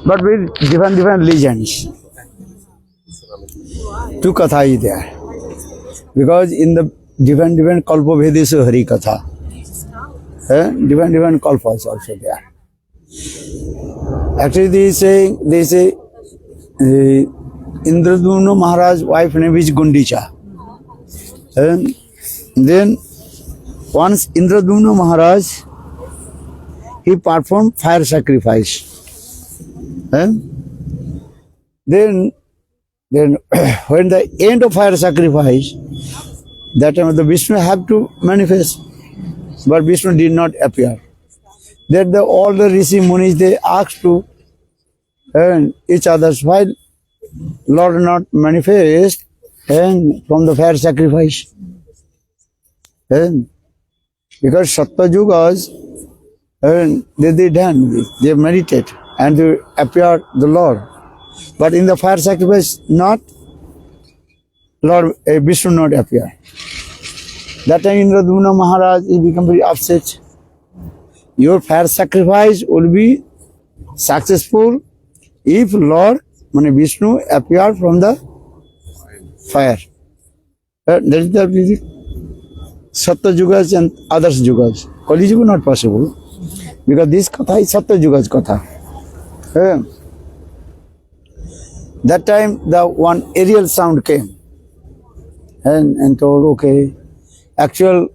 but with different legends. Two katha is there. Because in the different kalpa vedesu Hari Katha. Different kalpas also there. Actually they say Indradumna Maharaj's wife name is Gundicha. And then once Indradumna Maharaj, he performed fire sacrifice. Then when the end of fire sacrifice, that time the Vishnu have to manifest, but Vishnu did not appear. Then all the Rishi Munis, they asked to each other's, why Lord not manifest and from the fire sacrifice. Because Sattva-yugas, they done this, they meditate and they appear the Lord. But in the fire sacrifice, not Lord Vishnu not appear. That time Indradumna Maharaj, he become very upset. Your fire sacrifice will be successful if Lord Vishnu appear from the fire. That is the reason. Sattva Yugas and others Yugas. Kali Yuga not possible. Because this Katha is Sattva Yuga's Katha. That time the one aerial sound came and told, okay, actual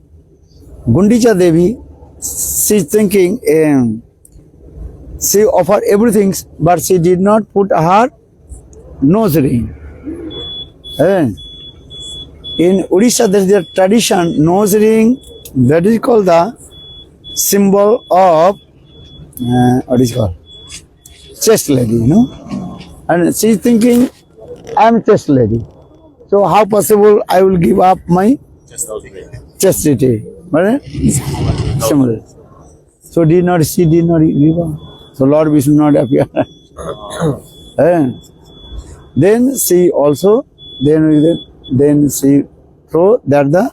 Gundicha Devi, she is thinking, she offered everything, but she did not put her nose ring. In Odisha, there is a tradition, nose ring, that is called the symbol of, what is called? Chest lady, you know. And she is thinking, I am chest lady. So how possible I will give up my chastity? Similar. So she did not give up. So Lord Vishnu not appear. Then she also, then she throw that the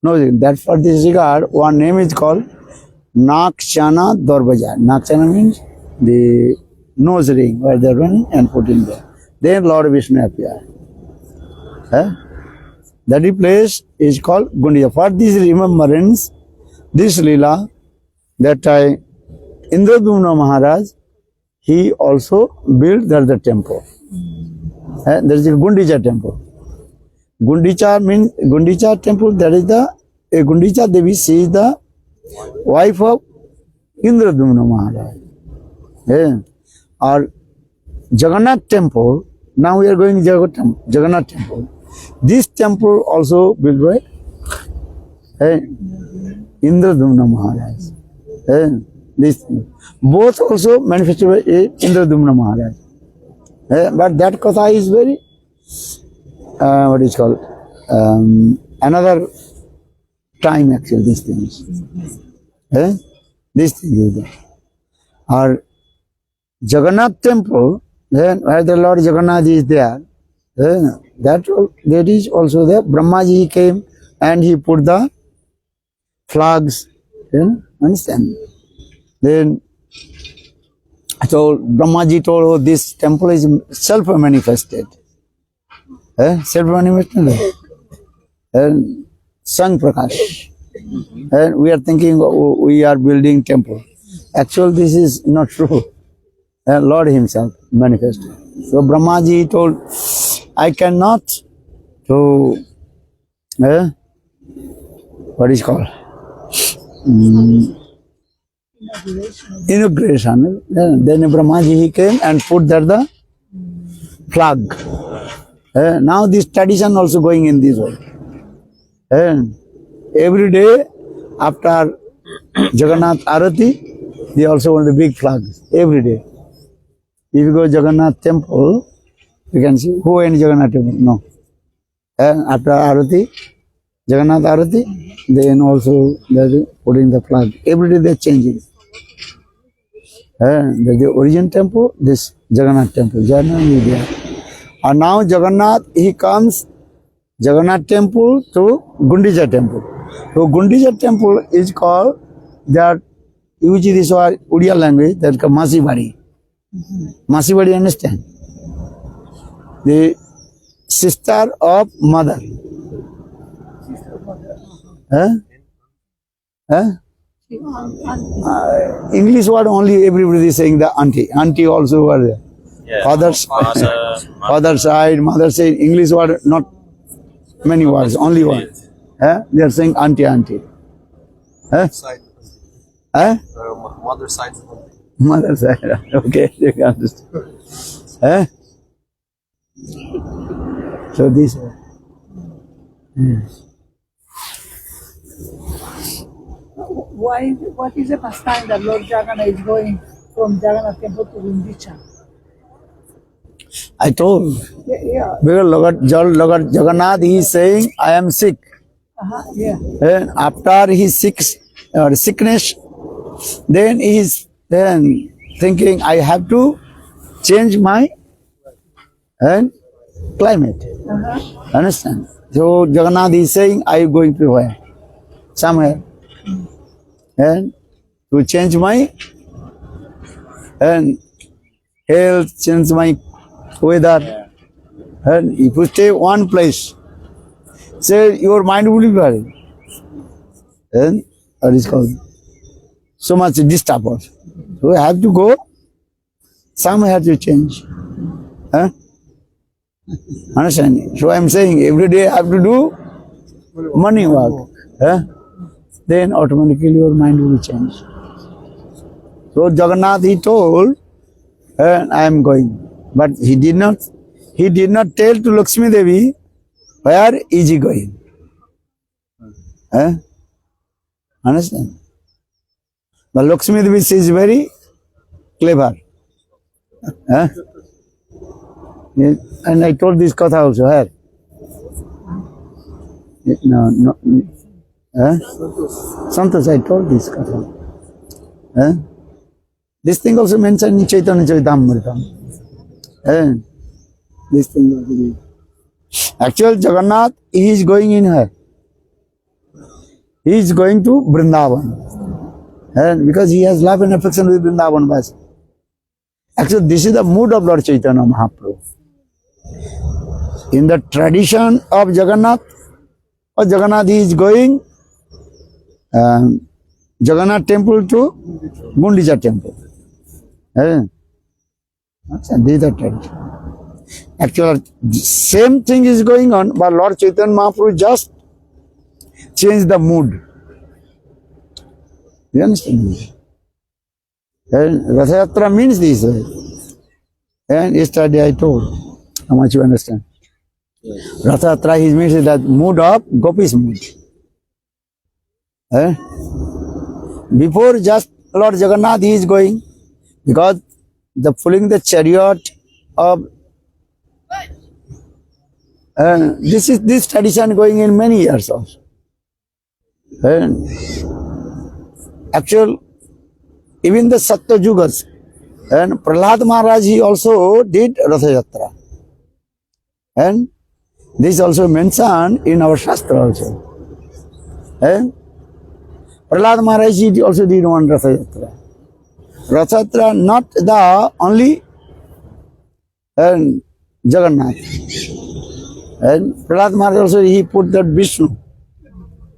nose. That for this regard, one name is called Nakshana Dorbaja. Nakshana means the nose ring where they are running and put in there. Then Lord Vishnu appear. That place is called Gundicha. For this remembrance, this Leela, that Indradumna Maharaj, he also built the temple. There is a Gundicha temple. Gundicha means Gundicha temple. That is the Gundicha Devi. She is the wife of Indradumna Maharaj. Or Jagannath temple. Now we are going to Jagannath temple. This temple also built by Indradumna Maharaj. This both also manifested by Indradumna Maharaj. But that Katha is very, what is called, another time actually, these things. These things is there. Or Jagannath temple, then where the Lord Jagannath is there, that is also there. Brahmaji came and he put the flags, understand? Then so Brahmaji told, oh, this temple is self-manifested. Self-manifested. And Sun Prakash. And we are thinking, oh, we are building temple. Actually, this is not true. Lord himself manifested. So Brahmaji told, I cannot to, what is called? Inauguration. Then Brahmaji he came and put there the flag. Now this tradition also going in this way. Every day after Jagannath Arati, they also want the big flags. Every day. If you go Jagannath temple, you can see who in Jagannath temple. No. After Arati, Jagannath Arati, then also they are putting the flag. Every day they are changing. The origin temple, this Jagannath temple. Jagannath is there. And now Jagannath, he comes Jagannath temple to Gundicha temple. So Gundicha temple is called, that use this Odia language, that is Masi Bari. Masibadi, understand? The sister of mother. Huh? Huh? English word only everybody is saying the auntie. Auntie also were there. Yeah. Father's Father, father side, mother side, English word not many words, only one. Huh? They are saying auntie, auntie. Huh? Side, Huh? mother side. Mother side. Okay, you can understand. Huh? So this. Why? What is the pastime that Lord Jagannath is going from Jagannath Temple to Gundicha? I told. Yeah. Because Lord Jagannath is saying, I am sick. Yeah. And after his sickness, then he is then thinking, I have to change my climate. Understand? So Jagannath is saying, I am going to where? Somewhere. And to change my health, change my weather. And if you stay one place, say your mind will be worried. And what is called so much disturbance. So we have to go somewhere to change. Huh? Understand? So I am saying every day I have to do morning work. Huh? Then automatically your mind will change. So Jagannath he told, I am going. But he did not tell to Lakshmi Devi, where is he going? Huh? Understand? But Lakshmi Devi is very clever. Huh? Yeah, and I told this katha also. Where? No. Huh? Santosh, I told this katha. Huh? This thing also mentioned in Chaitanya Charitamrita. Huh? This thing also. Actual Jagannath, he is going in her. He is going to Vrindavan. And because he has love and affection with Vrindavan Vasi. Actually, this is the mood of Lord Chaitanya Mahaprabhu. In the tradition of Jagannath, he is going Jagannath temple to Gundicha temple. This is the tradition. Actually, same thing is going on, but Lord Chaitanya Mahaprabhu just changed the mood. You understand? And Ratha Yatra means this way. And yesterday I told, how much you understand? Ratha Yatra means that mood of Gopi's mood. Before just Lord Jagannath he is going, because the pulling the chariot of this tradition going in many years also. And actual even the Satyajugas and Prahlad Maharaj he also did Ratha Yatra. And this also mentioned in our Shastra also. And Prahlad Maharaj he also did one Ratha Yatra. Ratha Yatra not the only Jagannath. And Prahlad Maharaj also he put that Vishnu.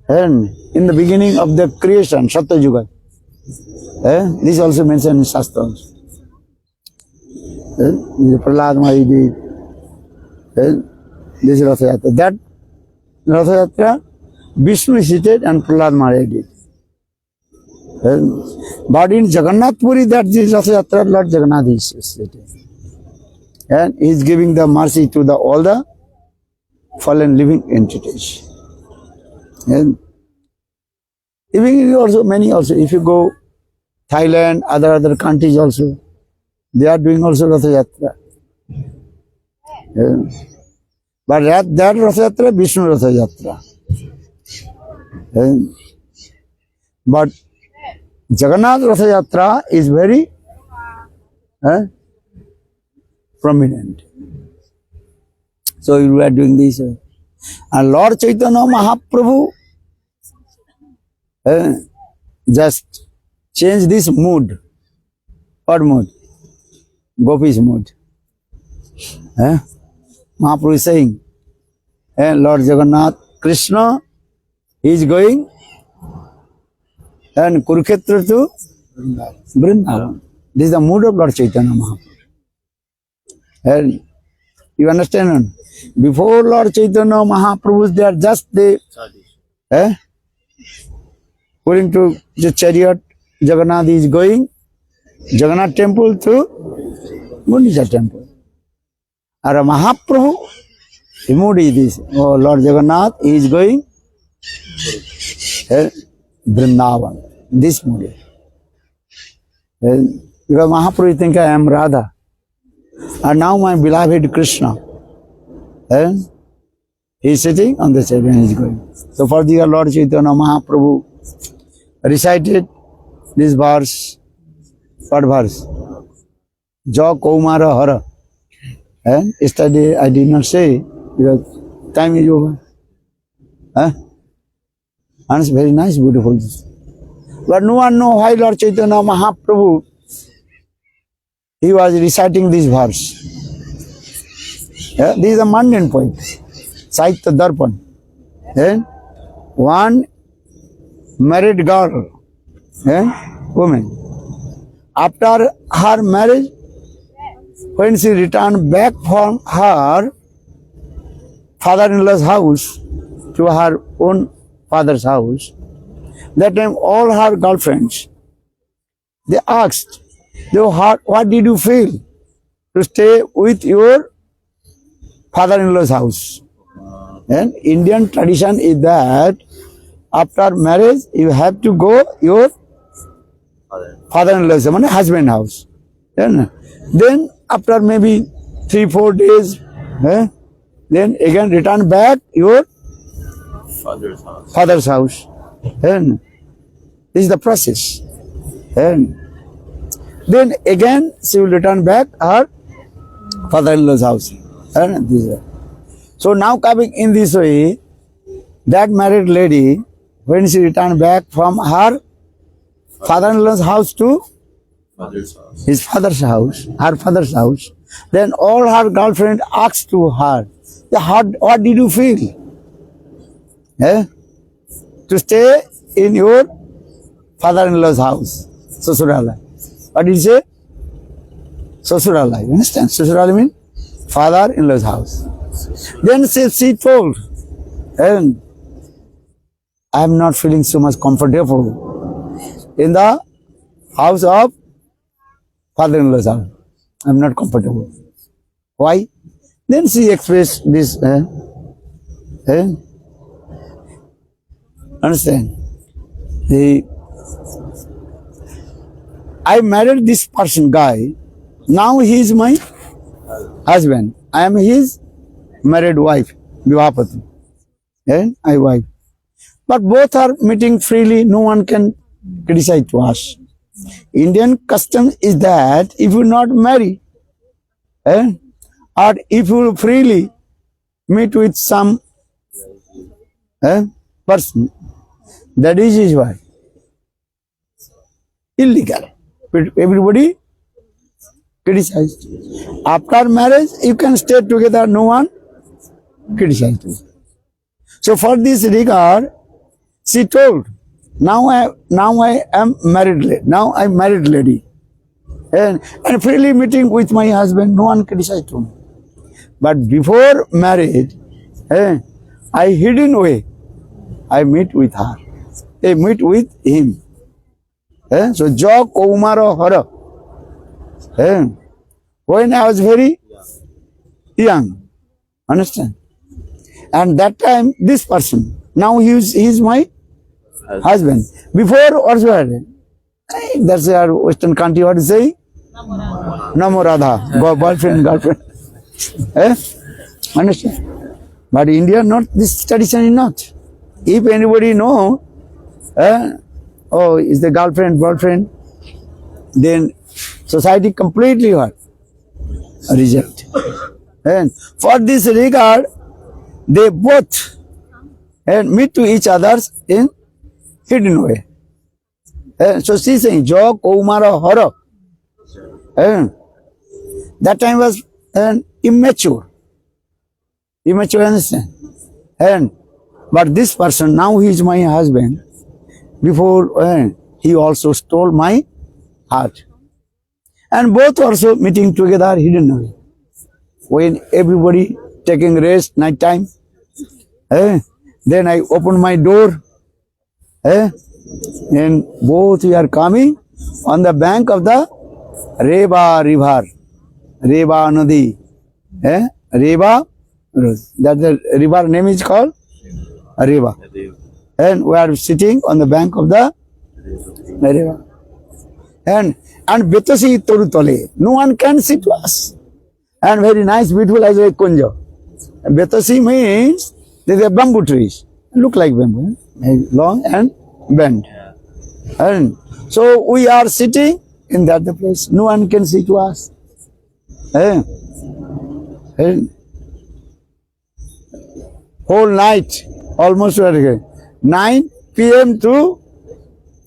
And in the beginning of the creation, Satyajuga. This also mentioned in Shastra. Prahlad Maharaj did. This is Ratha Yatra. That Ratha Yatra, Vishnu seated and Prahlad Maharaj did. But in Jagannath Puri, that is Ratha Yatra, Lord Jagannath is seated. And he is giving the mercy to all the fallen living entities. And even also many also, if you go Thailand, other countries also, they are doing also Ratha Yatra. But that Ratha Yatra, Vishnu Ratha Yatra. But Jagannath Ratha Yatra is very prominent. So we are doing this. And Lord Chaitanya Mahaprabhu just change this mood. What mood? Gopi's mood. Eh? Mahaprabhu is saying, Lord Jagannath, Krishna is going and Kurukshetra to Vrindavan. This is the mood of Lord Chaitanya Mahaprabhu. And you understand? Before Lord Chaitanya Mahaprabhu, they are just the going to the chariot. Jagannath is going Jagannath temple to Gundicha temple. And Mahaprabhu, the mood is this. Oh, Lord Jagannath is going Vrindavan. This mood. Because Mahaprabhu think I am Radha. And now my beloved Krishna. He is sitting on the chariot and he is going. So for the Lord Chaitanya Mahaprabhu recited this verse. What verse? Jo Kaumara Hara. And yesterday I did not say because time is over. And it's very nice, beautiful. But no one knows why Lord Chaitanya Mahaprabhu he was reciting this verse. This is a mundane point. Saitya Darpan. One married girl, woman. After her marriage, when she returned back from her father-in-law's house to her own father's house, that time all her girlfriends, they asked, what did you feel to stay with your father-in-law's house? And Indian tradition is that after marriage, you have to go your father-in-law's, husband house. Then after maybe 3-4 days, then again return back your father's house. And this is the process. And then again she will return back her father-in-law's house. And so now coming in this way, that married lady, when she returned back from her father-in-law's house to his father's house, her father's house, then all her girlfriend asked to her, what did you feel? To stay in your father-in-law's house, Sasurala. What did you say? Sasurala. You understand? Sasurala means father-in-law's house. Then she told, and I am not feeling so much comfortable in the house of father-in-law's house. I am not comfortable. Why? Then she expressed this. Understand? I married this person, guy. Now he is my husband. I am his married wife, Vivapati. And I wife. But both are meeting freely. No one can criticize to us. Indian custom is that if you not marry, or if you freely meet with some person, that is his wife. Illegal. But everybody criticized. After marriage, you can stay together, no one criticized you. So for this regard, she told, now I am married lady. Now I am married lady. And freely meeting with my husband, no one criticized me. But before marriage, I hidden way, I meet with her. I meet with him. So Jo Kaumara Hara. When I was very young. Understand? And that time, this person, now he is my husband. Before also, that's our Western country, what to say? Namo Radha, boyfriend, girlfriend. Understand? But India, not this tradition is not. If anybody know, oh, is the girlfriend, boyfriend, then society completely what? Reject. And for this regard, they both meet to each others in hidden way. So she is saying, Jo Kaumara Hara. That time was immature. Immature, understand? And but this person, now he is my husband. Before he also stole my heart. And both also meeting together hidden away. When everybody taking rest night time, then I open my door, and both we are coming on the bank of the Reva river, Reva Nadi, Reva. That the river name is called Reva, and we are sitting on the bank of the river. And Betasi Torutole, no one can see to us. And very nice, beautiful as a kunja. Betasi means there are bamboo trees, look like bamboo, long and bent. And so we are sitting in that place. No one can see to us. And whole night, almost 9 p.m. to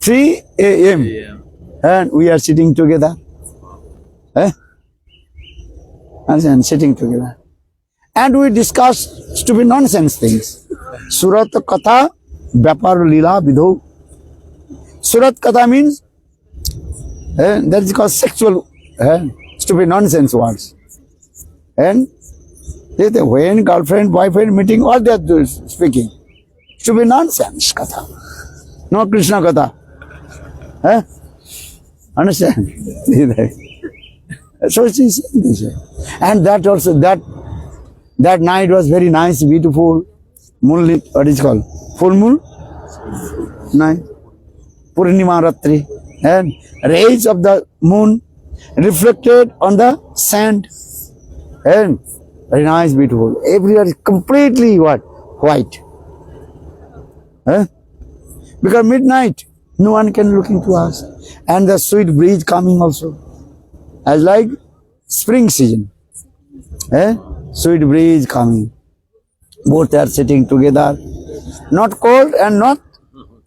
3 a.m. And we are sitting together. And sitting together. And we discuss stupid nonsense things. Surat Katha, Vyapar Lila Vidho. Surat Katha means that is called sexual, stupid nonsense words. And when girlfriend, boyfriend meeting, what they are speaking? Stupid nonsense Katha. No Krishna Katha. Understand? So she said this. And that also, that night was very nice, beautiful. Moonlit, what is called? Full moon night. Purnima Ratri. And rays of the moon reflected on the sand. And very nice, beautiful. Everywhere is completely what? White. Because midnight, no one can look into us. And the sweet breeze coming also. As like spring season. Sweet breeze coming. Both are sitting together. Not cold and not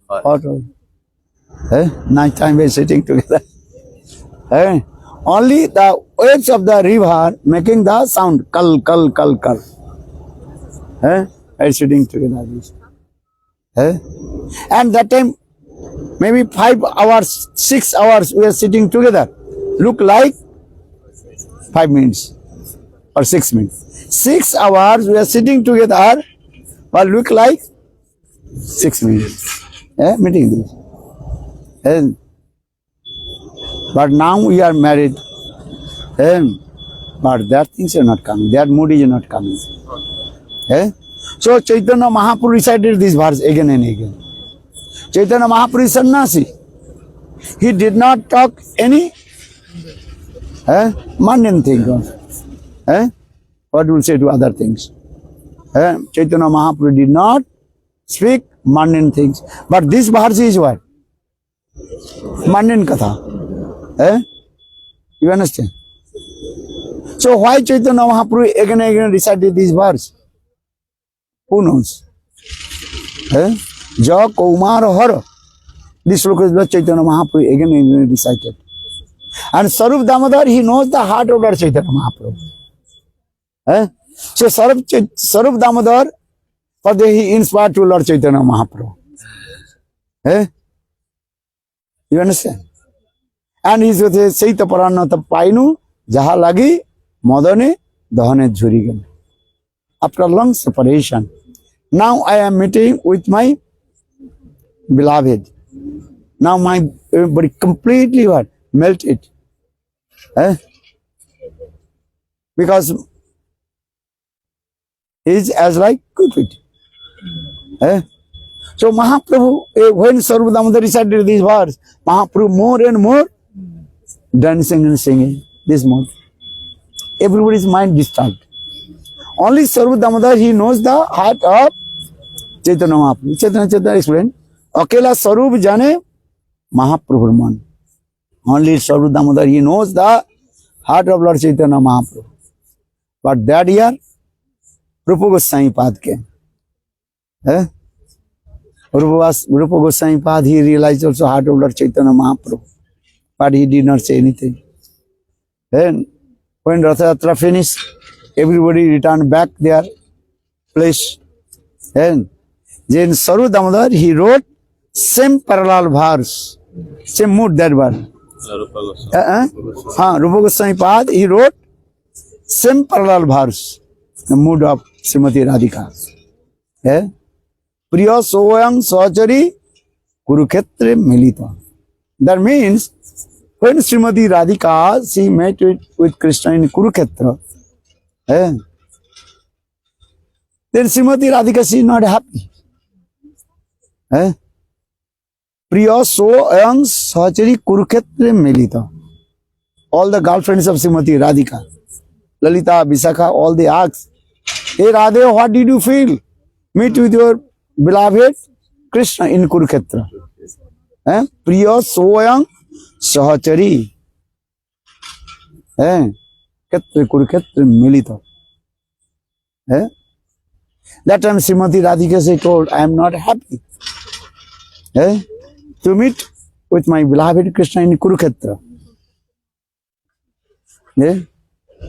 hot. Night time we are sitting together. Only the waves of the river making the sound. Kal, kal, kal, kal. Are sitting together. And that time, maybe 5 hours, 6 hours we are sitting together. Look like 5 minutes or 6 minutes. 6 hours we are sitting together, but look like 6 minutes. Meeting this. But now we are married. But that things are not coming. That mood is not coming. So Chaitanya Mahaprabhu recited this verse again and again. Chaitanya Mahaprabhu is sannyasi. He did not talk any mundane thing. What will say to other things? Chaitanya Mahaprabhu did not speak mundane things. But this verse is what? Mundane katha. You understand? So why Chaitanya Mahaprabhu again and again recited this verse? Who knows? Ja Kaumar Hara. This sloka is what Chaitanya Mahaprabhu again and again recited. And Sarup Damodar, he knows the heart of Lord Chaitanya Mahaprabhu. So Sarup Damodar, further he inspired to Lord Chaitanya Mahaprabhu. You understand? And he said, Saita Paranata Painu, Jaha Lagi, Modane, Dahane Jurigan. After long separation, now I am meeting with my beloved. Now my body completely what? Melted. Because he is as like Cupid. So Mahaprabhu, when Sarup Damodar recited these words, Mahaprabhu more and more dancing and singing this mode. Everybody's mind disturbed. Only Sarup Damodar, he knows the heart of Chaitanya Mahaprabhu. Chaitanya explained, Akela Sarup Jane Mahaprabhu man. Only Sarup Damodar, he knows the heart of Lord Chaitanya Mahaprabhu. But that year, Rupa Goswami Pad came. Rupa Goswami Pad, he realized also heart of Lord Chaitanya Mahaprabhu. But he did not say anything. Then When Ratha Yatra finished, everybody returned back their place. And then Saru Damodar, he wrote same parallel verse, same mood that one. Rupa Goswami Pad, he wrote same parallel verse, the mood of Srimati Radhika. Priya Soyang Sahachari Kurukshetra Milita. That means when Srimati Radhika, she met with Krishna in Kurukshetra, then Srimati Radhika, she is not happy. Priya Soyang Sahachari Kurukshetra Milita. All the girlfriends of Srimati Radhika, Lalita, Visakha, all they ask, hey Radhe, what did you feel? Meet with your beloved Krishna in Kurukshetra. Priya Soyang Sahachari Kurukshetra Milita. That time Srimati Radhika she told, I am not happy to meet with my beloved Krishna in Kurukshetra.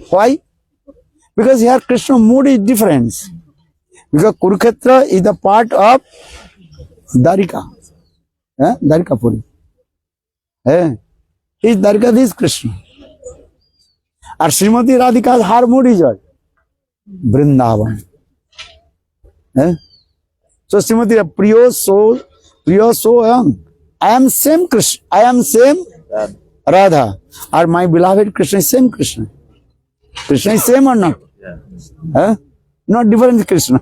Why? Because here Krishna mood is different. Because Kurukshetra is the part of Dwarika. Dwarikapuri. Is Dwarika, this Krishna. And Srimati Radhika's her mood is what? Vrindavan. So Srimati Priya so young. I am same Krishna. I am same Radha. Or my beloved Krishna is same Krishna. Krishna is same or not? Not different Krishna.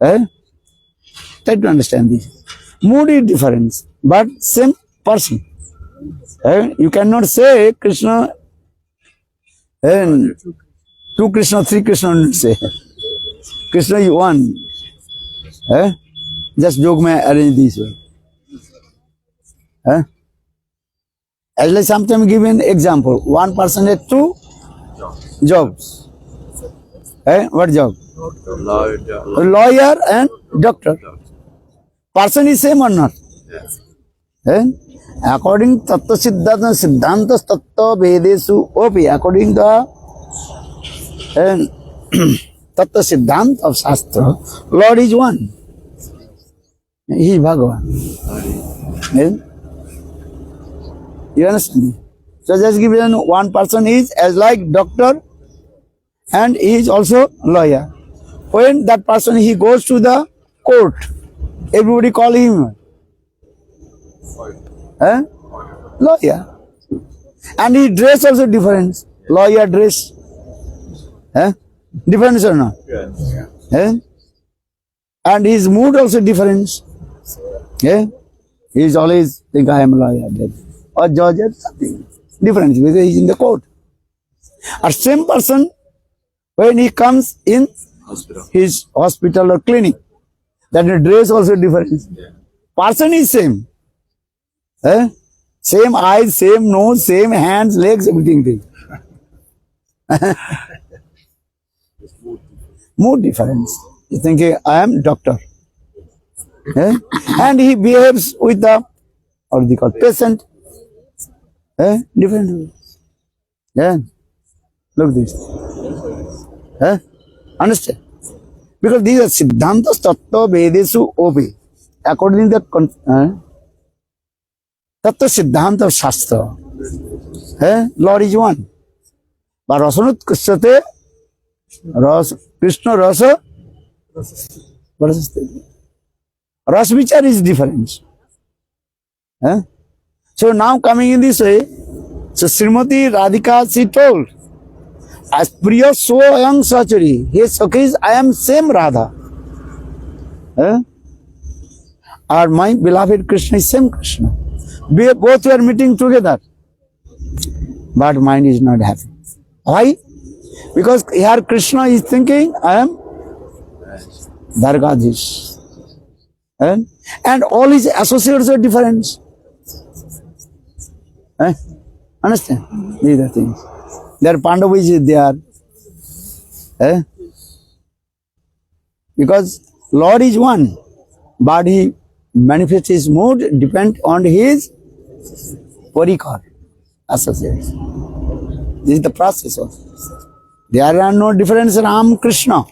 Try to understand this. Mood is different, but same person. You cannot say Krishna and two Krishna, three Krishna, say. Krishna is one. Just joke may arrange this way. As like sometimes give an example. One person has two jobs. What job? Lawyer and doctor. Person is same or not? According to Tattva Siddhanta Tattva Vedesu Opi, according to Tattva Siddhanta of Shastra, Lord is one. He is Bhagavan. You understand? So just give one person is as like doctor and he is also lawyer. When that person he goes to the court, everybody call him lawyer. And his dress also different. Lawyer dress. Different or not? And his mood also different. He is always think I am a lawyer. Or judge or something. Different because he is in the court. A same person when he comes in his hospital or clinic, that the dress also different. Person is same. Same eyes, same nose, same hands, legs, everything. Mood difference. You think I am doctor. And he behaves with the, what they call, patient. Different. Look this. Understand? Because these are Siddhantas Tattva Vedesu Opi. According to the Tattva Siddhanta of Shastra. Lord is one. But Rasanut Krishnate Krishna Rasa Rasvichar is different. So now coming in this way, so Srimati Radhika she told, as Priya so young Sachari, his Sakhis, I am same Radha. Or my beloved Krishna is same Krishna. Both were meeting together. But mind is not happy. Why? Because here Krishna is thinking, I am Dwarkadhish. And all his associates are different. Understand? These are things. Their Pandavas is there. Because Lord is one, but he manifests his mood depend on his parikar, associates. This is the process of. There are no difference Ram Krishna.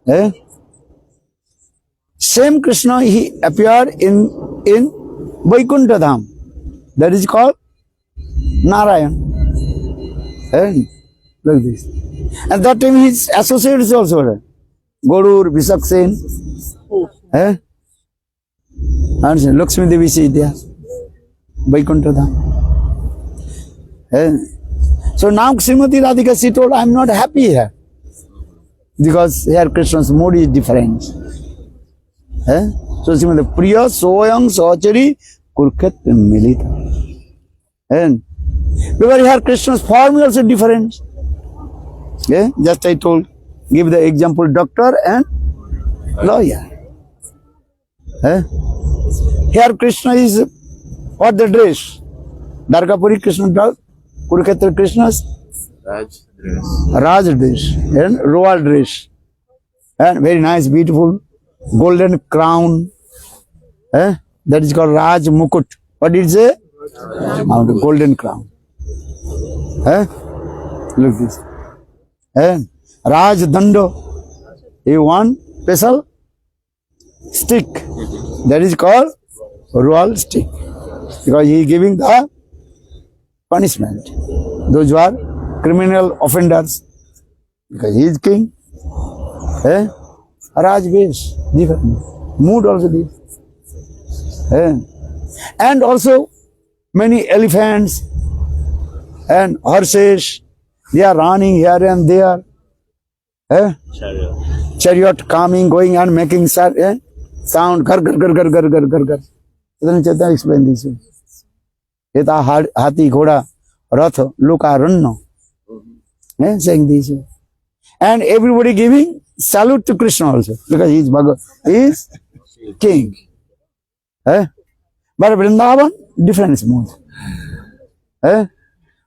Eh? Same Krishna, he appeared in Vaikuntha Dham. That is called Narayan. Eh? Like this. And that time his associates also there. Gadur, Visaksen. Eh? And Lakshmi Devi is there. Vaikuntha Dham. Eh? So now Srimati Radhika, she told, I am not happy here. Because here Krishna's mood is different. Eh? So Srimati Priya Soyang Sachari Kurukshetra Milita. And because here Krishna's form is also different. Yeah? Just I told, give the example doctor and lawyer. Eh? Here Krishna is what the dress? Dwarkapuri Krishna dress, Kurukshetra Krishna's Raj dress and royal dress. And very nice, beautiful, golden crown. Eh? That is called Raj Mukut. What did it say? The golden crown. Eh? Look this. Eh? Raj Dando. He one special stick. That is called royal stick. Because he is giving the punishment. Those who are criminal offenders. Because he is king. Eh? Raj Vesh. Different. Mood also different. Eh? And also many elephants and horses, they are running here and there. Eh? Chariot coming, going and making sound. Gar, gar, gar, gar, gar, gar, gar, gar. Then Chaitanya explain this. Yeta hati, ghoda, rath, loka, ranna. Saying this. And everybody giving salute to Krishna also. Because he is Bhagavan. He is king. Eh? But Vrindavan, different mood. Eh?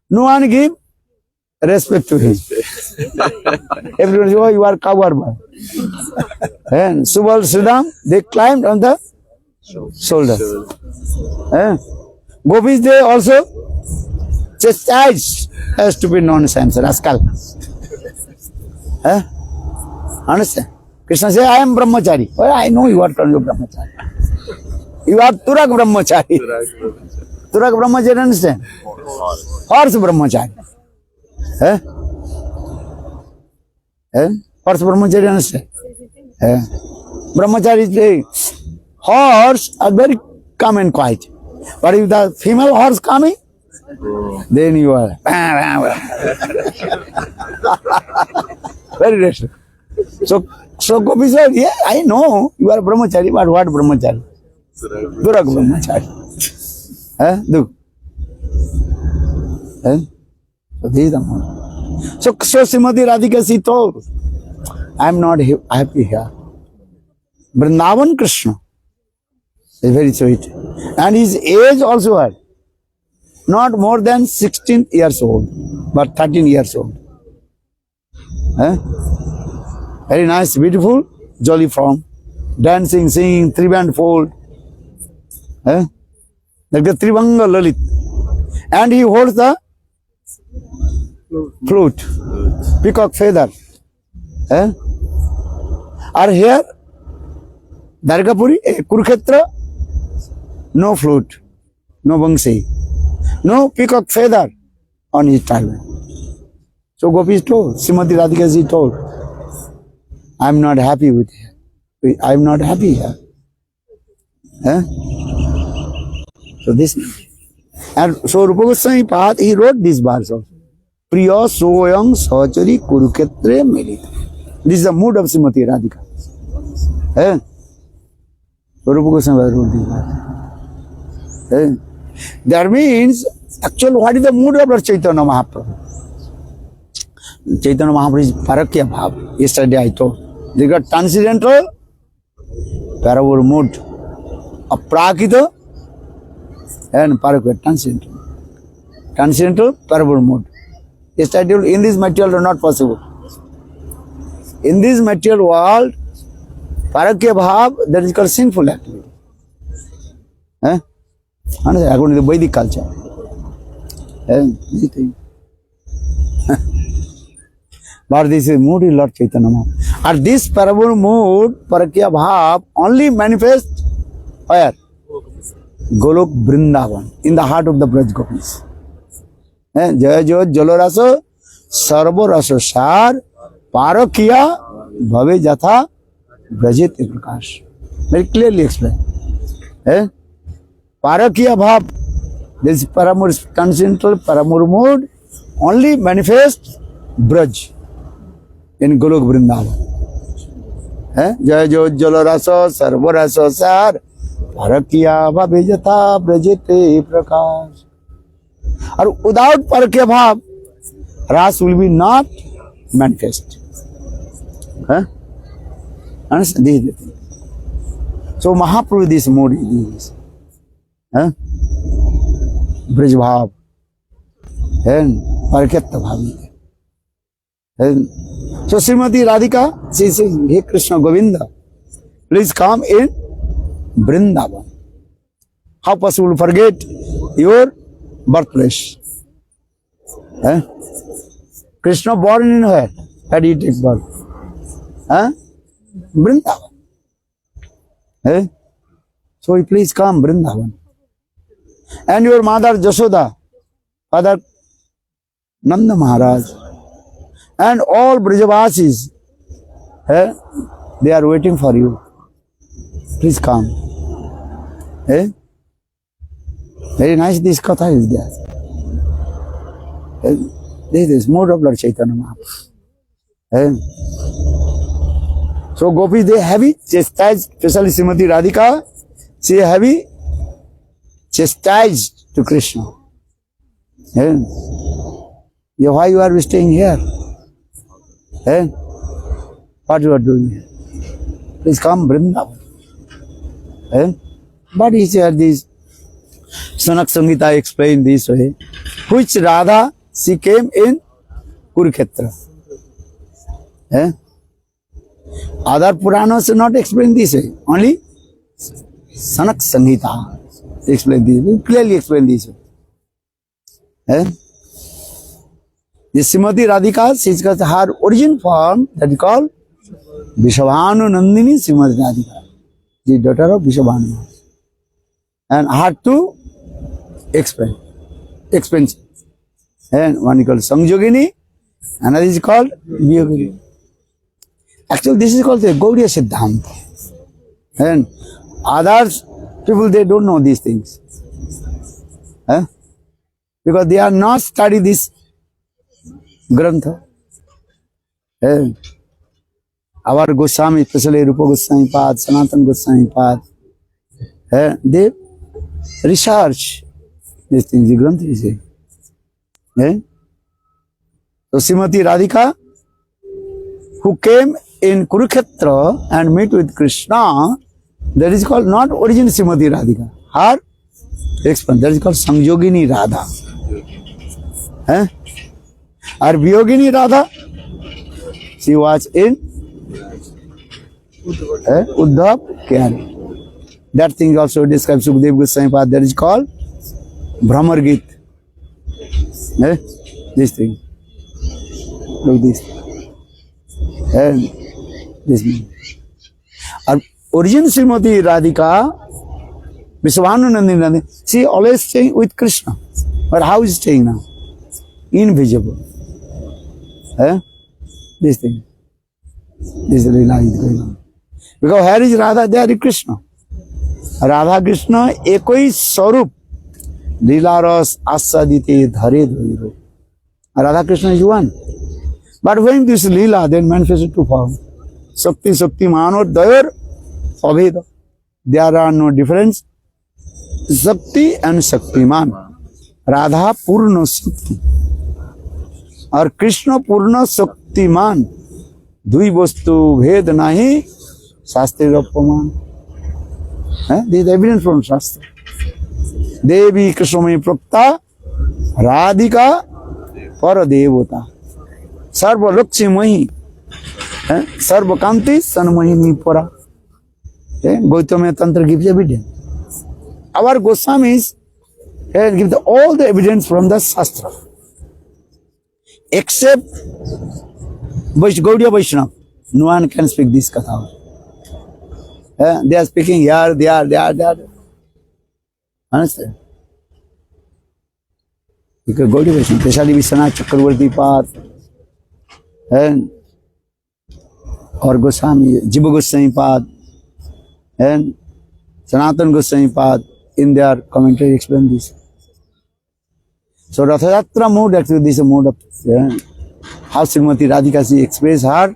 No one give respect to him. Everyone say, oh, you are coward boy. And Subal Sridham, they climbed on the shoulders. Eh? Gopis, they also chastised a stupid nonsense, rascal. Eh? Understand? Krishna says, I am Brahmachari. Well, I know you are called Brahmachari. You are Turak Brahmachari. Turak Brahmachari, understand? Horse Brahmachari. Eh? Eh? Horse Brahmachari, understand? Eh? Brahmachari is horse are very calm and quiet. But if the female horse coming, then you are very restless. So Gopi said, yeah, I know you are Brahmachari, but what Brahmachari? Turak Brahmachari. Eh? Look. Eh? So this is the mood. So Srimati Radhika, she told, I am not happy here. Vrindavan Krishna is very sweet. And his age also had not more than 16 years old, but 13 years old. Eh? Very nice, beautiful, jolly form. Dancing, singing, three-band fold. Eh? Like the Trivanga Lalit. And he holds the flute, peacock feather. Eh? Are here, Dwarkapuri, Kurukshetra, no flute, no bangsi, no peacock feather on his turban. So Gopi told, Srimati Radhika ji told, I am not happy with here. I am not happy here. Eh? So this, and so Rupa Goswami Pad, he wrote these bars also. Priya Soyang Sachari Kurukshetra Milita. This is the mood of Srimati Radhika. Eh? So Rupa Goswami wrote these bars. Eh? That means, actually, what is the mood of Lord Chaitanya Mahaprabhu? Chaitanya Mahaprabhu is Parakya Bhav. Yesterday I told. They got transcendental, parabol mood, aprakita, and parakya, transcendental. Transcendental, parabol mood. Yesterday I told, in this material are not possible. In this material world, parakya bhav, that is called sinful activity. Eh? According to the Vedic culture. But this is mood is Lord Chaitanya Mahaprabhu. And this parable mood, Parakya Bhav, only manifest where? Golok Vrindavan, in the heart of the Braj Gopis. Jaya Jyot Jalorasa Sarvo Rasa Sar Parakya Bhave Jatha Brajit Prakash. Very clearly explained. Parakya Bhav, this Paramur transcendental Paramur mode only manifests Braj in Golok Vrindavan. Jaya Jyot Jalorasa Sarvo Rasa Sar Parakya Bhave Jatha Brajit Prakash. Or without Parakya Bhav, Ras will be not manifest. Understand? This is the thing. So Mahaprabhu, this mode is Braj Bhav and Parakyata Bhav. So Srimati Radhika, she says, Hey Krishna Govinda, please come in Vrindavan. How possible to forget your birthplace? Krishna born in where? Where did he take birth? Vrindavan. So please come Vrindavan. And your mother Jashoda, father Nanda Maharaj, and all Brajavasis, they are waiting for you. Please come. Very nice this katha is there. This is mode of Lord Chaitanya Mahaprabhu. So Gopis, they heavy chastised, especially Srimati Radhika, she heavy chastised to Krishna. Why you are staying here? What you are doing here? Please come Vrindavan. But he said this, Sanak Samhita explained this way, which Radha, she came in Kurukshetra. Other Puranas not explain this way, only Sanak Samhita explain this way, clearly explain this way. This Srimati Radhika, she's got her origin form that is called Vishabhanu Nandini Srimati Radhika, the daughter of Vishabhanu. And hard to explain. And one is called Sangyogini, another is called Viyogini. Actually, this is called the Gaudiya Siddhanta. And others, people, they don't know these things. Because they are not study this Grantha. Our Goswami, especially Rupa Goswami Pad, Sanatana Goswami Pad, they research these things, the Grantha is saying. So Srimati Radhika, who came in Kurukshetra and met with Krishna, that is called not origin Srimati Radhika. Her explain, that is called Sangyogini Radha. Or Viyogini Radha, she was in Uddhav Kyari. That thing also describes Sukadeva Goswami Pad, that is called Brahmar Git. This thing. Look this. And this thing. Our origin Srimati Radhika, Vishabhanu Nandini, she always staying with Krishna. But how is staying now? Invisible. This thing. This Leela is going on. Because here is Radha, there is Krishna. Radha Krishna, ekoi sarup. Leela ras asadite dhare dvairo. Radha Krishna is one. But when this Leela then manifested to form, Shakti Mano Dayar Abheda. There are no difference. Shakti and Shaktiman. Radha Purna Shakti. और कृष्ण पूर्ण शक्तिमान दुई वस्तु भेद नहीं शास्त्र अपमान this evidence from शास्त्र देवी कृष्ण में प्रोक्ता राधिका पर देवता सर्व लक्ष्य मही सर्व कांति सन्मोहिनी परा गौतम तंत्र gives evidence. Our Goswamis give all the evidence from the Shastra. except Gaudiya Vaishnava, no one can speak this Katha. They are speaking here, there. Understand? Because Gaudiya Vaishnava, especially Vishwanath Chakravarti Path, and or Goswami, Jiva Goswami Path, and Sanatan Goswami Path, in their commentary explain this. So Ratha Yatra mood, actually this is a mode of how Srimati Radhika she express her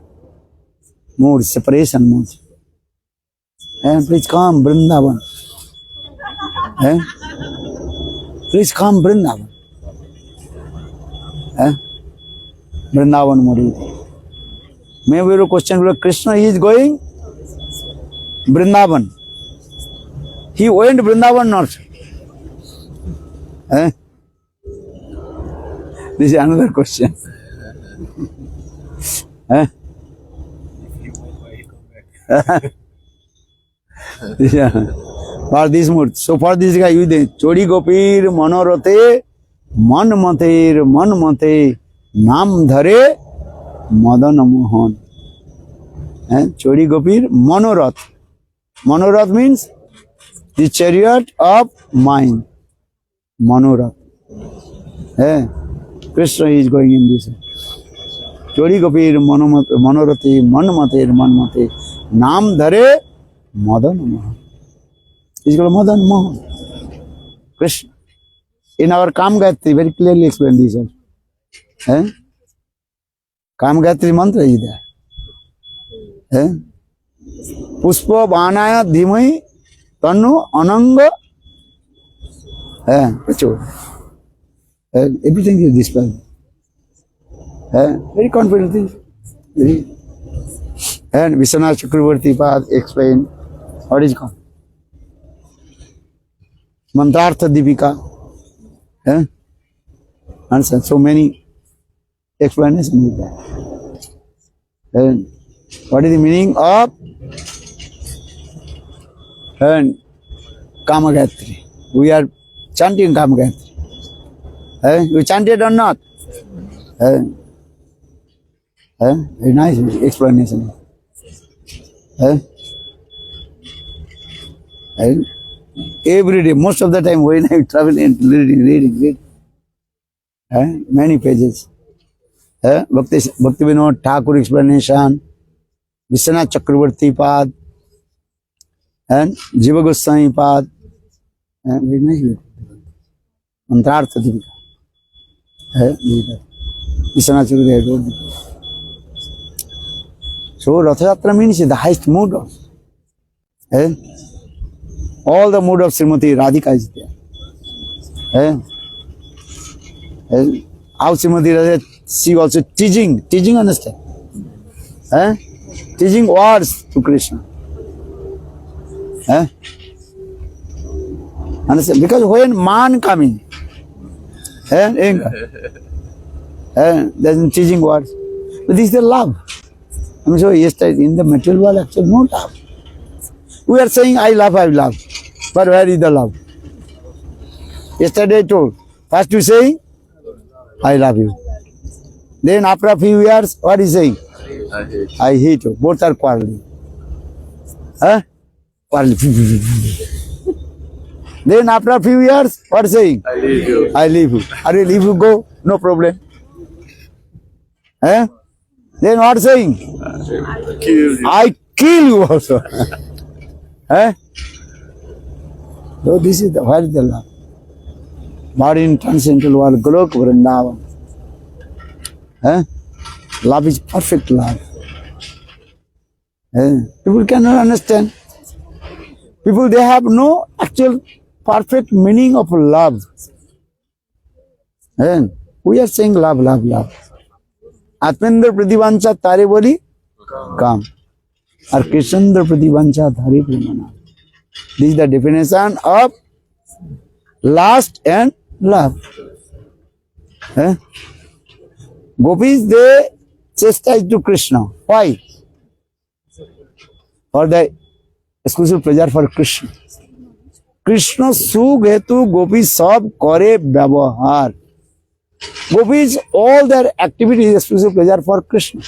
mood, separation mood. And please come Vrindavan. Please come Vrindavan. Vrindavan mood. Maybe your question will Krishna is going Vrindavan. He went Vrindavan not. This is another question. For this mood. So for this guy, you did Chodi Gopir Manorote Man Mate Nam Dhare Madan Mohan. Chodi Gopir Manorath. Manorath means the chariot of mind. Manorath. Krishna is going in this. Chodi Gopir Manorati Man Mate Nam Dhare Madan Mohan. He's called Madan Mohan. Krishna. In our Kam Gayatri, very clearly explained this also. Kam Gayatri mantra is there. Pushpa Banaya Dhimai Tanu Ananga. Everything is displayed. Very confident thing. And Vishwanath Chakravarti Path explained what is called Mantrartha Deepika. And so many explanations is there. And what is the meaning of Kama Gayatri? We are chanting Kama Gayatri. You chanted or not? Very nice explanation. Every day, most of the time when I travel and reading. Many pages. Bhakti Vinod Thakur explanation, Vishwanath Chakravarti Path, and Jiva Goswami Path. Very nice. Mantrartha Deepika. Vishwanath Chakravarti. So Ratha Yatra means the highest mood of. All the mood of Srimati Radhika is there. How Srimati Radhika, she also teaching, understand? Teaching words to Krishna. Understand? Because when man coming, there's teaching words. But this is the love. I mean, so yesterday in the material world, actually no love. We are saying, I love. But where is the love? Yesterday I told, first you saying, I love you. Then after a few years, what is saying? I hate you. Both are quarreling. Quarreling. Then after a few years, what is saying? I leave you. Are you leave you go? No problem. Then what saying? I kill you also. So this is where is the love? Body in transcendental world, Golok Vrindavan. Love is perfect love. People cannot understand. People, they have no actual perfect meaning of love. We are saying love. Atmendra Pratibhancha Tare Boli Kam. Or Krishandra Pratibhancha Dhari Premana. This is the definition of lust and love. Gopis, they chastise to Krishna. Why? For the exclusive pleasure for Krishna. Krishna Sugh Hetu Gopi Sab Kore Vyavahar. Gopis, all their activity is exclusive pleasure for Krishna.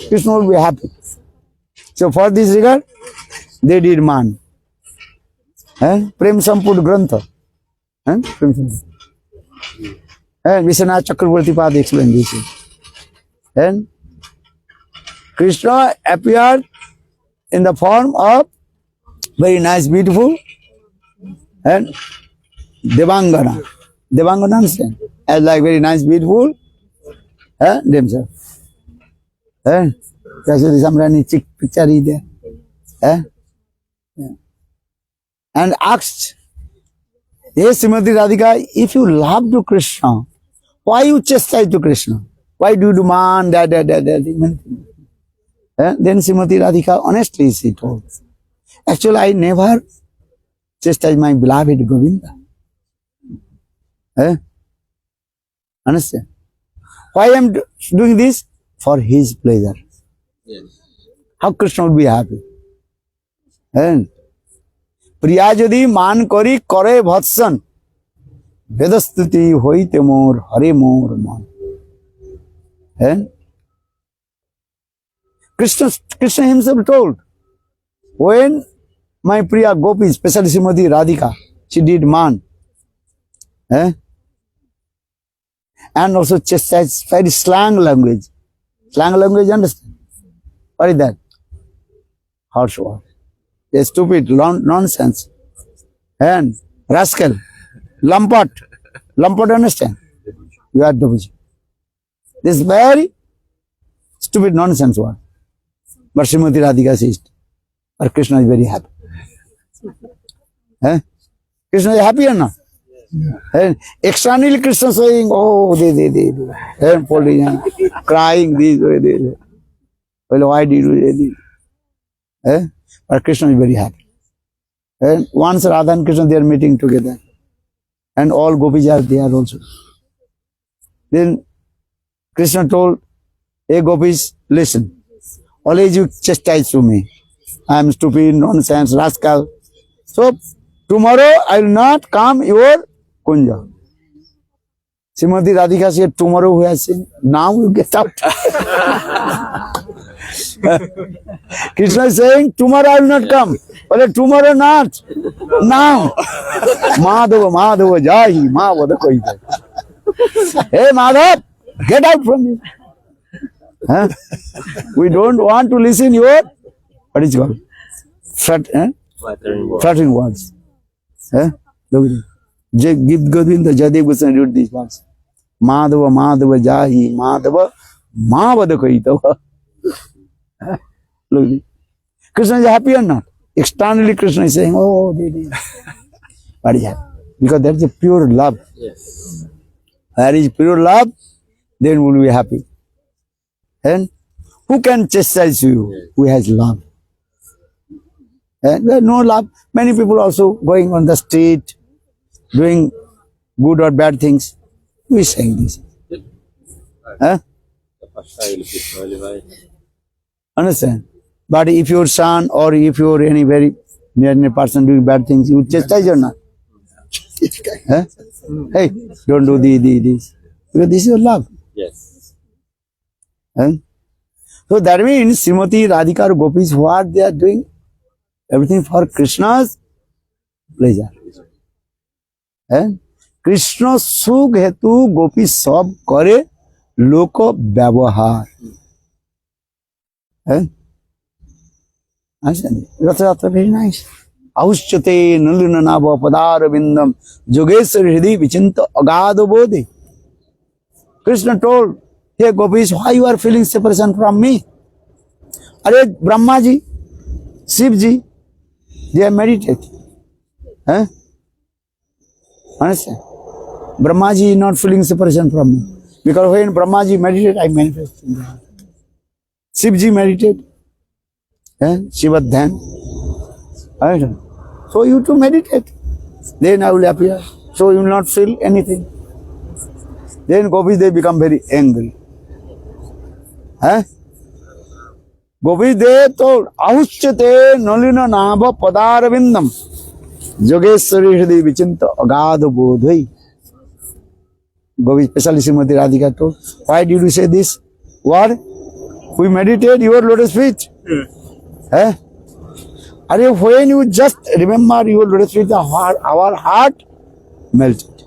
Krishna will be happy. So for this regard, they did man. Prem Sampurna Grantha. Prem Sampurna. And Vishwanath Chakravarti Pad explained this. And Krishna appeared in the form of very nice, beautiful, and Devangana. Devangana, understand? As like very nice, beautiful, themselves. And Samrani chick picture is there. And asked, hey Srimati Radhika, if you love to Krishna, why you chastise to Krishna? Why do you demand that? Then Srimati Radhika honestly she told, actually I never chastise my beloved Govinda. Understand? Why I am doing this? For his pleasure. Yes. How Krishna would be happy? And প্রিয়া যদি মান করি করে ভৎসন বেদস্তুতি হইতে মোর হরে মোর মন Krishna himself told, when my Priya Gopi, especially Srimati Radhika, she did man, and also chastised very slang language. Slang language, understand? What is that? Harsh word. A stupid, nonsense, and rascal, lumpot, understand? You are the this very stupid nonsense word. But Srimati Radhika says, but Krishna is very happy. Krishna is happy or not? And externally Krishna saying, oh, they, and falling, crying this way, well, why did you do this? But Krishna is very happy. And once Radha and Krishna, they are meeting together. And all gopis are there also. Then Krishna told, hey gopis, listen. Always you chastise to me. I am stupid, nonsense, rascal. So tomorrow I will not come your kunja. Srimati Radhika said, tomorrow we are saying, now you get out. Krishna is saying, tomorrow I will not come. But tomorrow not. Now. Madhava, Jahi, Madhava, Koita. Hey Madhav, get out from here. We don't want to listen your, what is it called? Flattering words. Give Govinda, Jadev Goswami wrote these words. Madhava, Jahi, Madhava, Madhava, Koita. Look, Krishna is happy or not? Externally Krishna is saying, oh, but he happy. Because that is a pure love. Yes. Where is pure love, then we will be happy. And who can chastise you? Yes. Who has love? And there is no love. Many people also going on the street, doing good or bad things. Who is saying this? Understand? But if your son or if you're any very near person doing bad things, you chastise or not? Hey, don't do this. Because this is your love. Yes. So that means Srimati Radhika or Gopis, what they are doing? Everything for Krishna's pleasure. Krishna sukh hetu Gopi sab kare loko vyavahar. Rathayatra, very nice. Auschate nulina nava padara vindam Jogeshwari hridhi vichinta agada bodhi. Krishna told, hey Gopis, why you are feeling separation from me? Are Brahma ji, Shiv ji, they are meditate. Understand? Brahma ji is not feeling separation from me. Because when Brahma ji meditate, I manifest in the heart. Shiv ji meditate. Shiva Dhyan. So you to meditate. Then I will appear. So you will not feel anything. Then Gopis, they become very angry. Gopis, they told, Auschate nolina nava padaravindam Jogeshwari hridhi vichinta agada bodhi. Gopi, especially Srimati Radhika told, why did you say this word? We meditate your lotus feet. Eh? And when you just remember your lotus feet, our heart melted.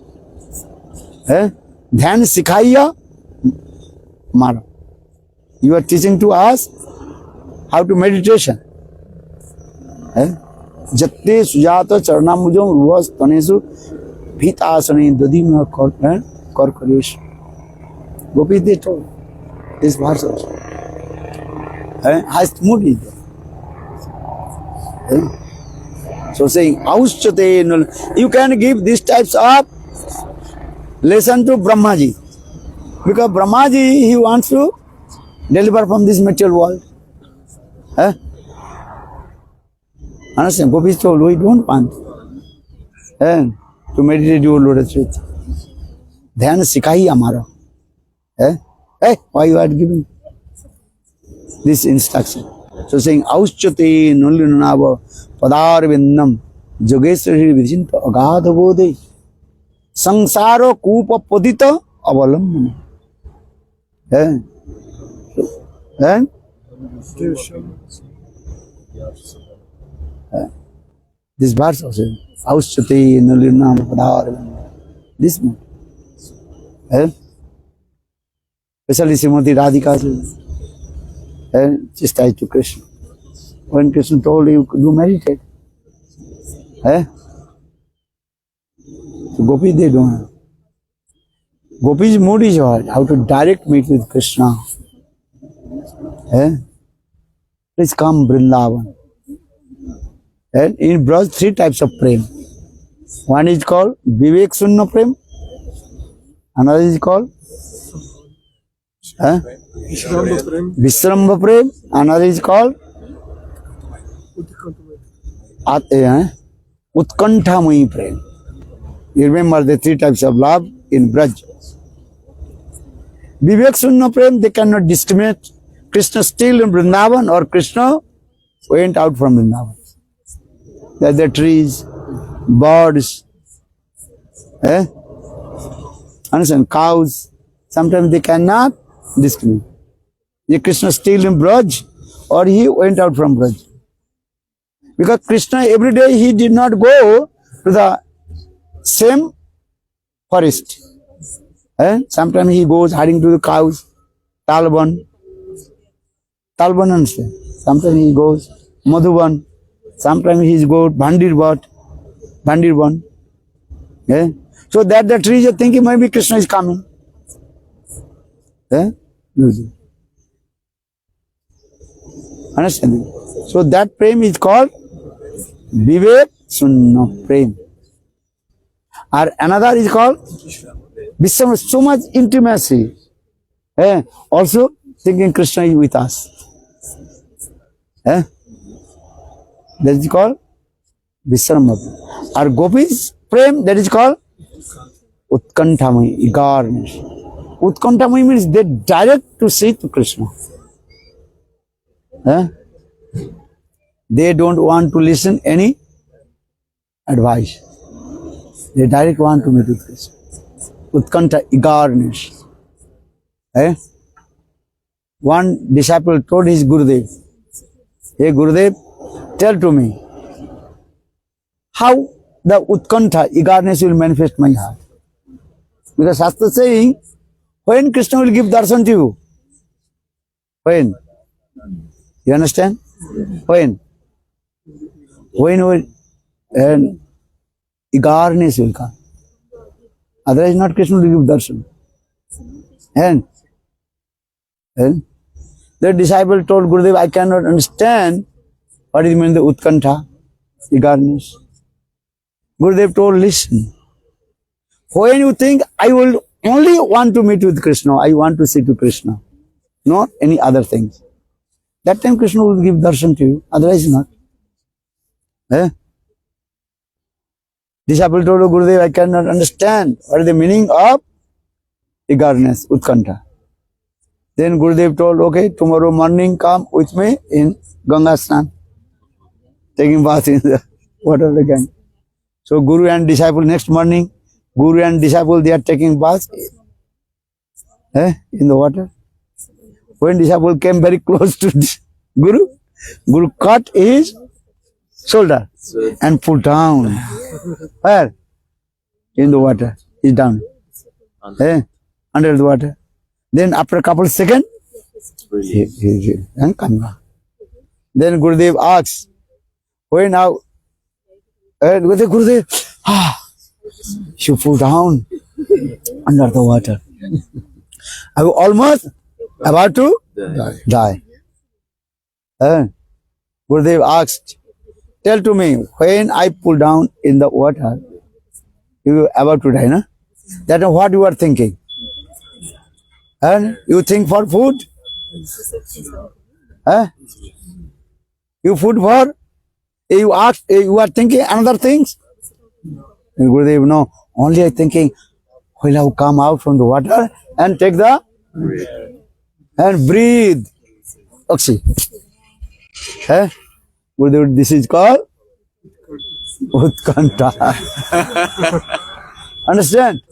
Eh? Dhyan sikhaiya mara. You are teaching to us how to meditation. Eh? Jatte sujata charanamujam ruvas tanesu bhitasane dadima kar karesh. Gopi, they told this verse also. Highest mood is there. So saying, auschate, you can give these types of lesson to Brahmaji. Because Brahmaji, he wants to deliver from this material world. Understand? Gopi told, we don't want to meditate your lotus feet. Dhyan sikhahi amara. Why you are giving this instruction? So saying, auschate nullinava padarvindam yogeswari vijinta agadha bodhe sangsara kupa padita avalamana. This verse also, auschate nullinava padarvindam. This one. Especially Srimati Radhika says, chastised to Krishna. When Krishna told you to meditate. So Gopi, they don't have. Gopi's mood is what? How to direct meet with Krishna. Please come Vrindavan. And in Braj, 3 types of prem. One is called Vivek Sunna Prem. Another is called Vishrambha Prem. Another is called Utkanthamai Prem. You remember the 3 types of love in Braj. Vivek Sunna Prem, they cannot discriminate. Krishna still in Vrindavan or Krishna went out from Vrindavan. There are the trees, birds, understand, cows. Sometimes they cannot discriminate. Is Krishna still in Braj or he went out from Braj? Because Krishna every day he did not go to the same forest. Sometimes he goes hiding to the cows, Talban, understand. Sometimes he goes Madhuban. Sometimes he goes Bhandirban. So that the trees are thinking maybe Krishna is coming. Understand? So that prem is called Vivek Sunna Prem. Or another is called Vishram, so much intimacy. Also thinking Krishna is with us. That is called Vishrama. Or Gopi's prem, that is called Utkanthamai, eagerness. Utkanthamai means they direct to see to Krishna. They don't want to listen any advice. They direct want to meet with Krishna. Utkanta, eagerness. One disciple told his Gurudev, hey Gurudev, tell to me, how the Utkanta, eagerness will manifest my heart. Because Shastra saying, when Krishna will give darshan to you? When? You understand? When? When eagerness will come. Otherwise not Krishna will give darshan. And the disciple told Gurudev, I cannot understand what is meant the Utkanta, eagerness. Gurudev told, listen, when you think I will only want to meet with Krishna, I want to see to Krishna, not any other things. That time Krishna will give darshan to you, otherwise not. Disciple told Gurudev, I cannot understand what is the meaning of eagerness, Utkanta. Then Gurudev told, okay, tomorrow morning come with me in Ganga Snan, taking bath in the water of the Ganges. So Guru and disciple, next morning, Guru and disciple, they are taking bath in the water. When disciple came very close to Guru, Guru cut his shoulder and put down. Where? In the water. He's down. Under the water. Then after a couple of seconds, he and come back. Then Gurudev asks, when now? Gurudev, you put down under the water. I was almost about to die. Gurudev asked, tell to me, when I pull down in the water, you were about to die, no? That is what you are thinking. And you think for food? You food for? You ask, you are thinking another things? And Gurudev, no, only I thinking, when I come out from the water and take the and breathe. Oxy. Gurudev, this is called Utkanta. Understand?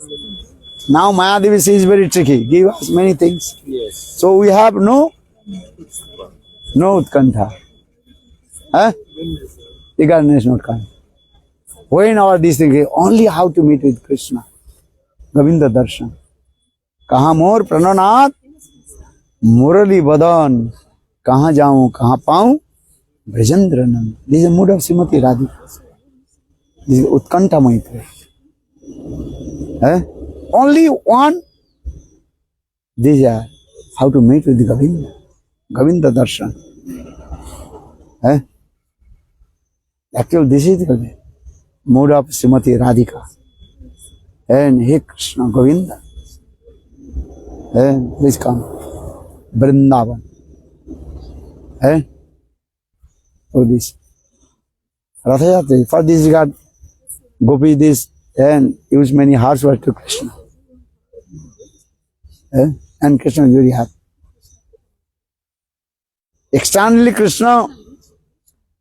Now Mayadevi is very tricky. Give us many things. Yes. So we have no Utkanta. Eagerness not come. When our this thing, only how to meet with Krishna. Govinda Darshan. Kaha mor prananath murali badan. Kaha jaun, kaha paun Brajendranam. This is the mood of Srimati Radhika. This is Utkanta Maitri. Only one. These are how to meet with the Govinda. Govinda Darshan. Actually, this is the mood of Srimati Radhika. And He Krishna Govinda. Please come. Vrindavan. For this. Rathayatra, for this regard, Gopi this and use many harsh words to Krishna. And Krishna is very happy. Externally Krishna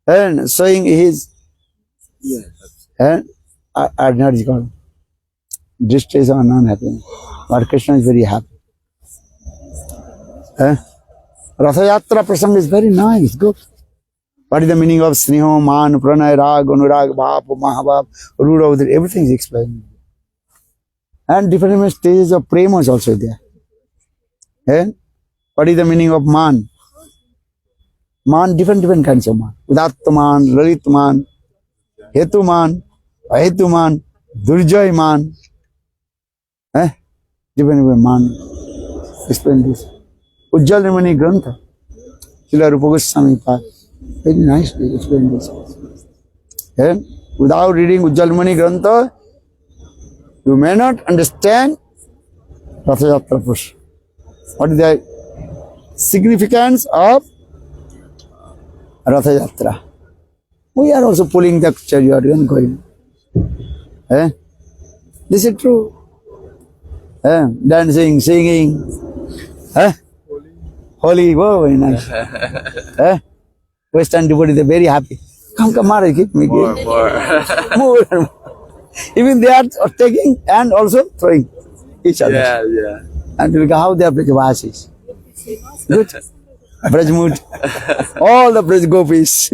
and showing his ordinary called distress or non-happiness. But Krishna is very happy. Rathayatra prasang is very nice, good. What is the meaning of Sneho, Man, Pranay, Rag, Anurag, Bhap, Mahabhap, Ruda, everything is explained. And different stages of prema is also there. What is the meaning of Man? Man, different kinds of Man. Udattaman, Lalitman, Hetuman, Ahetuman, Durjayman. Different Man. Explain this. Ujjal Ramani Grantha. Srila Rupa Goswami Pad. Very nicely explained this. Without reading Ujjalmani Grantha, you may not understand Rathayatra Push. What is the significance of Rathayatra? We are also pulling the chariot and going. This is true. Dancing, singing. Holy, wow, very nice. Western devotees are very happy. Come, Maharaj, keep me. More. More. Even they are taking and also throwing each other. Yeah. And look how they are playing Vasis. Good. Brajmood. All the Braj Gopis.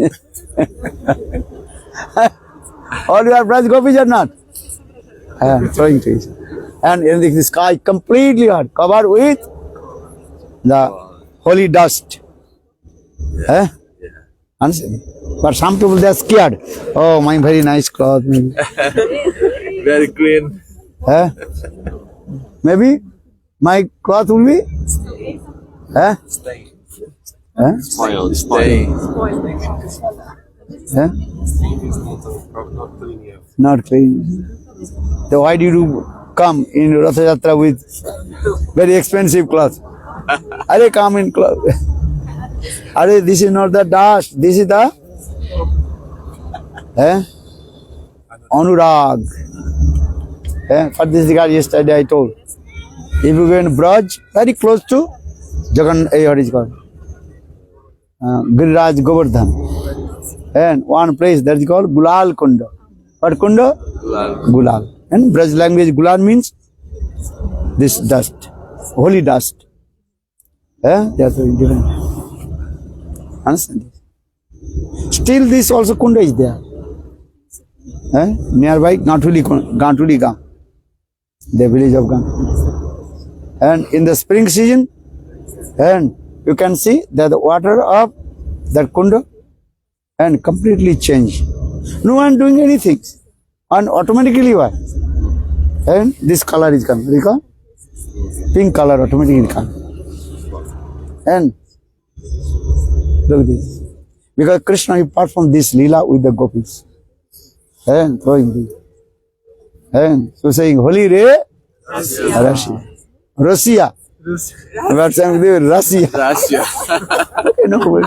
All your Braj Gopis are not? Throwing to each other. And in the sky completely hot, covered with the holy dust. Understand? But some people they are scared. Oh, my very nice cloth. Maybe. Very clean. Maybe my cloth will be. Spoiled. Not clean. So why did you come in Ratha Yatra with very expensive cloth? Are come in cloth. Are this is not the dust. This is the Anurag. For this regard, yesterday I told. If you go in Braj, very close to Jagan, what is called? Giriraj Govardhan. And one place that is called Gulal Kunda. What Kunda? Gulal. Gulal. And Braj language, Gulal means this dust. holy dust. They are so different. Understand this? Still this also kunda is there. Nearby Gantuli Gam, the village of Gantuli. And in the spring season, and you can see that the water of that kunda and completely change. No one doing anything. And automatically what? And this color is coming. Recall? Pink color automatically comes. And look at this. Because Krishna he performed this lila with the gopis. And throwing this. And so saying, Holy Re, Russia. Russia. But saying Russia. Russia. You know,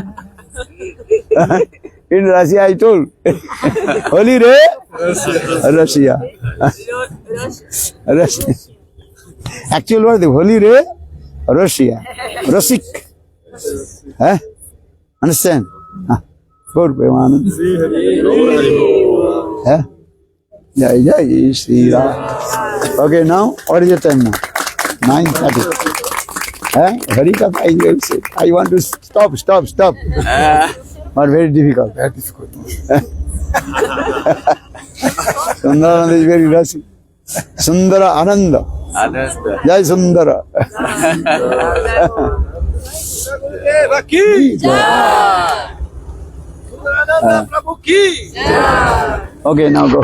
in Russia I told. Holy Re, Russia. Russia. Actual word, the Holy Re, Russia. Rusik. Understand? Good, Premanand. Jai Jai Shri Ram. Okay, now, what is the time now? 9:30. Very tough, I will say. I want to stop. But very difficult. Very difficult. Sundarananda is very rushy. Sundara Ananda. Ananda. Jai Sundara. Okay, now go.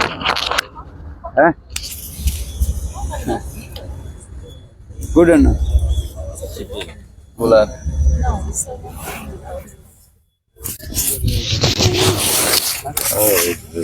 Good enough. Bulan.